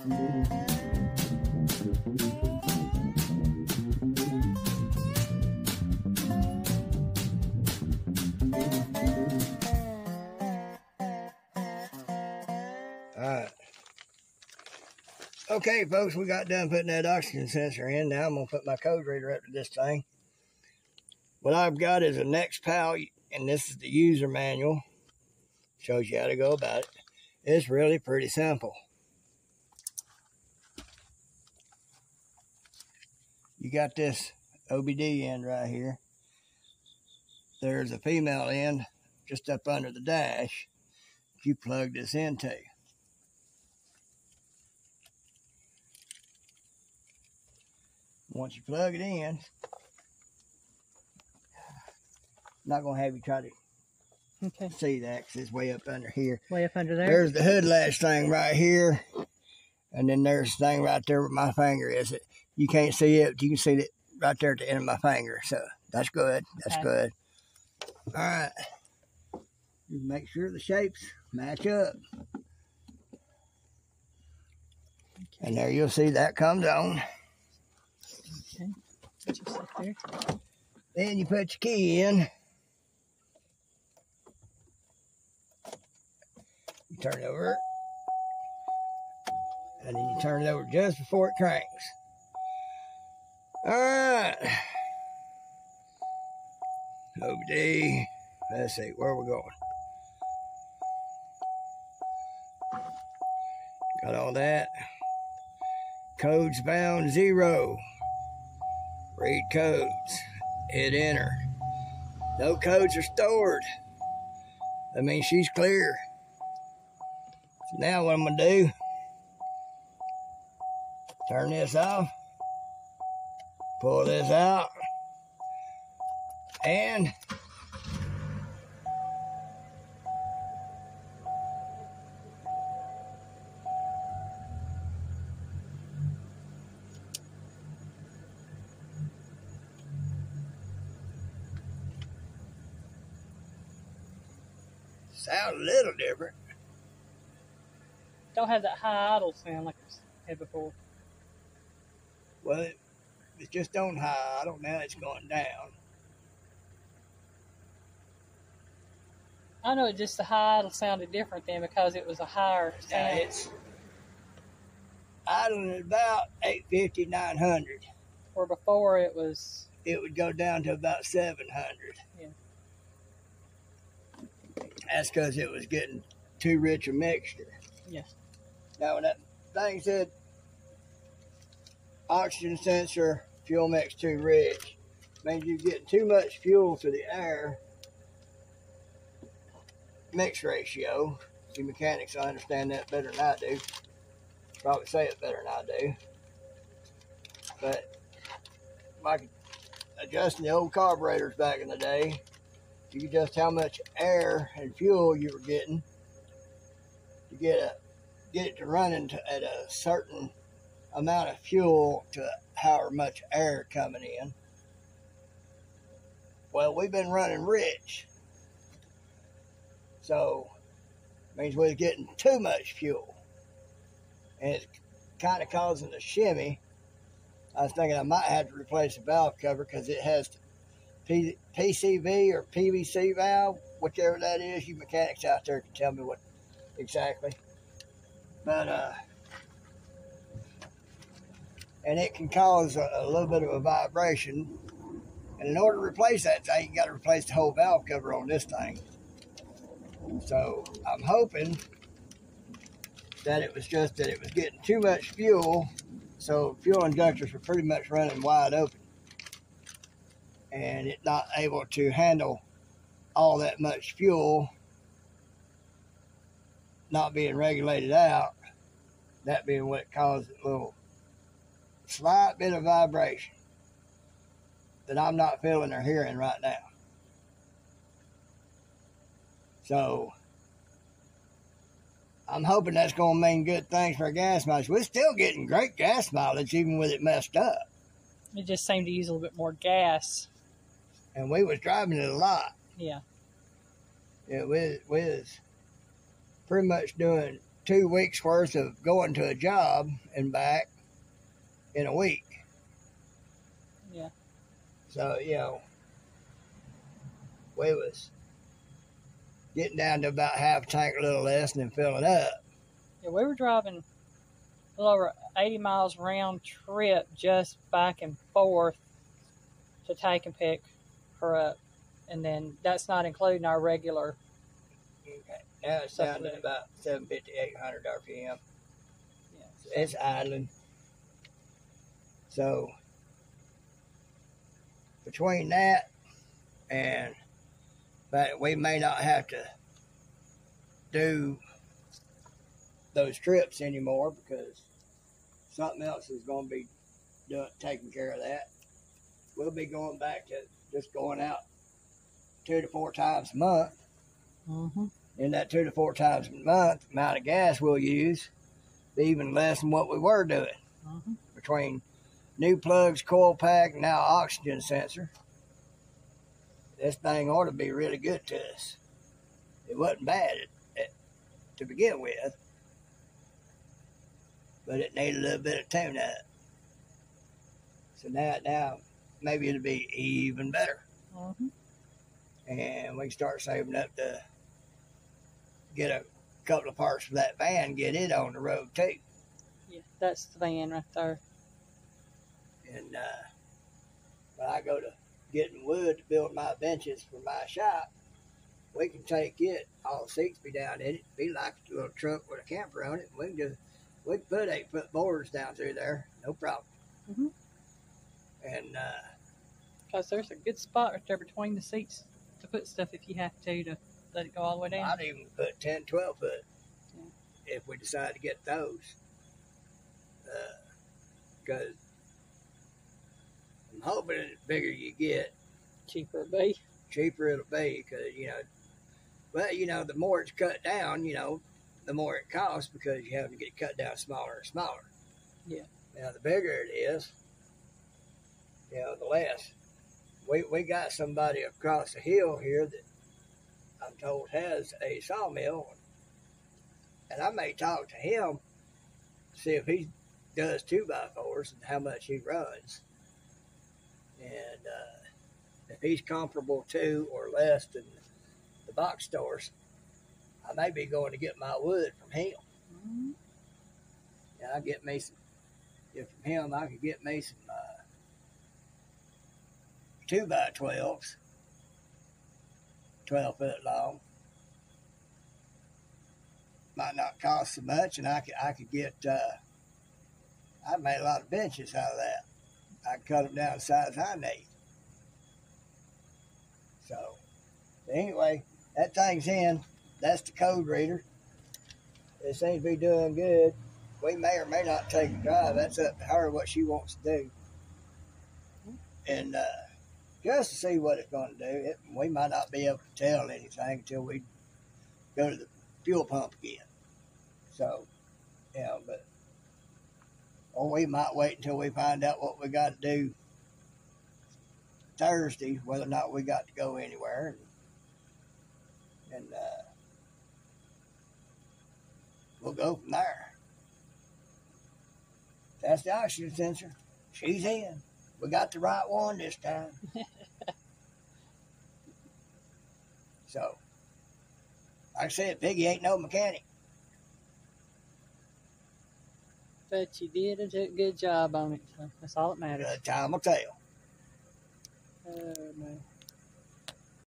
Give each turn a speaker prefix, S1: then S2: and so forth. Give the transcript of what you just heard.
S1: Alright. Okay, folks, we got done putting that oxygen sensor in. Now I'm going to put my code reader up to this thing. What I've got is a next pal, and this is the user manual. Shows you how to go about it. It's really pretty simple. You got this OBD end right here. There's a female end just up under the dash you plug this into. Once you plug it in, I'm not going to have you try to see that because it's way up under here.
S2: Way up under there?
S1: There's the hood latch thing right here. And then there's the thing right there where my finger is. You can't see it, but you can see it right there at the end of my finger. So that's good. That's good. All right. Just make sure the shapes match up. And there you'll see that comes on.
S2: Okay. Just up there.
S1: Then you put your key in. You turn it over. And then you turn it over just before it cranks. Alright. OBD. Let's see, where we're going. Got all that. Codes found 0. Read codes. Hit enter. No codes are stored. That means she's clear. So now what I'm going to do, turn this off, pull this out, and sound a little different.
S2: Don't have that high idle sound like it's had before.
S1: Well, it's just on high. I don't know. It's going down.
S2: I know it just the high idle sounded different then because it was a higher sound.
S1: Now it's idling at about 850, 900.
S2: Where before it was...
S1: It would go down to about 700.
S2: Yeah.
S1: That's because it was getting too rich a mixture.
S2: Yeah.
S1: Now when that thing said oxygen sensor fuel mix too rich, means you're getting too much fuel to the air mix ratio. You mechanics understand that better than I do. Probably say it better than I do. But like adjusting the old carburetors back in the day, you could adjust how much air and fuel you were getting to get it to run at a certain amount of fuel to however much air coming in. Well, we've been running rich, so it means we're getting too much fuel, and it's kind of causing a shimmy. I was thinking I might have to replace the valve cover because it has PCV or PVC valve, whichever that is. You mechanics out there can tell me what exactly. But and it can cause a little bit of a vibration. And in order to replace that thing, you got to replace the whole valve cover on this thing. So I'm hoping that it was just that it was getting too much fuel, so fuel injectors were pretty much running wide open, and it not able to handle all that much fuel not being regulated out, that being what caused a little slight bit of vibration that I'm not feeling or hearing right now. So I'm hoping that's going to mean good things for gas mileage. We're still getting great gas mileage even with it messed up.
S2: It just seemed to use a little bit more gas.
S1: And we was driving it a lot.
S2: Yeah.
S1: Yeah, we was pretty much doing 2 weeks worth of going to a job and back in a week.
S2: Yeah.
S1: So, you know, we was getting down to about half a tank, a little less, and then filling up.
S2: Yeah, we were driving a little over 80 miles round trip just back and forth to take and pick her up. And then that's not including our regular.
S1: Okay. Now it's down to about 750, 800 RPM.
S2: Yeah,
S1: so it's idling. So between that and but we may not have to do those trips anymore because something else is going to be taking care of that. We'll be going back to just going out 2 to 4 times a month.
S2: Mm-hmm.
S1: In that 2 to 4 times a month, the amount of gas we'll use be even less than what we were doing.
S2: Mm-hmm.
S1: Between new plugs, coil pack, and now oxygen sensor, this thing ought to be really good to us. It wasn't bad to begin with, but it needed a little bit of tune up. So now maybe it'll be even better.
S2: Mm-hmm.
S1: And we can start saving up to get a couple of parts for that van, get it on the road too.
S2: Yeah, that's the van right there.
S1: And when I go to getting wood to build my benches for my shop, we can take it, all the seats be down in it, be like a little truck with a camper on it, and we can put 8-foot boards down through there, no problem.
S2: Mm-hmm.
S1: And
S2: because there's a good spot right there between the seats to put stuff if you have to let it go all the way down.
S1: I'd even put 10, 12 foot if we decide to get those. Because I'm hoping the bigger you get,
S2: cheaper it'll be.
S1: Cheaper it'll be, because, the more it's cut down, the more it costs because you have to get cut down smaller and smaller.
S2: Yeah.
S1: Now, the bigger it is, the less. We got somebody across the hill here that I'm told has a sawmill, and I may talk to him, see if he does 2x4s and how much he runs. And if he's comparable to or less than the box stores, I may be going to get my wood from him.
S2: Mm-hmm.
S1: And I'll get me some, from him I could get me some 2x12s, 12 foot long. Might not cost so much, and I could get, I made a lot of benches out of that. I could cut them down the size I need. So, anyway, that thing's in. That's the code reader. It seems to be doing good. We may or may not take a drive. That's up to her, what she wants to do. And just to see what it's going to do. We might not be able to tell anything until we go to the fuel pump again. So, or we might wait until we find out what we got to do Thursday, whether or not we got to go anywhere. And we'll go from there. That's the oxygen sensor. She's in. We got the right one this time. So, like I said, Piggy ain't no mechanic.
S2: But you did a good job on it, so that's all that matters.
S1: Time will tell.
S2: Oh, man.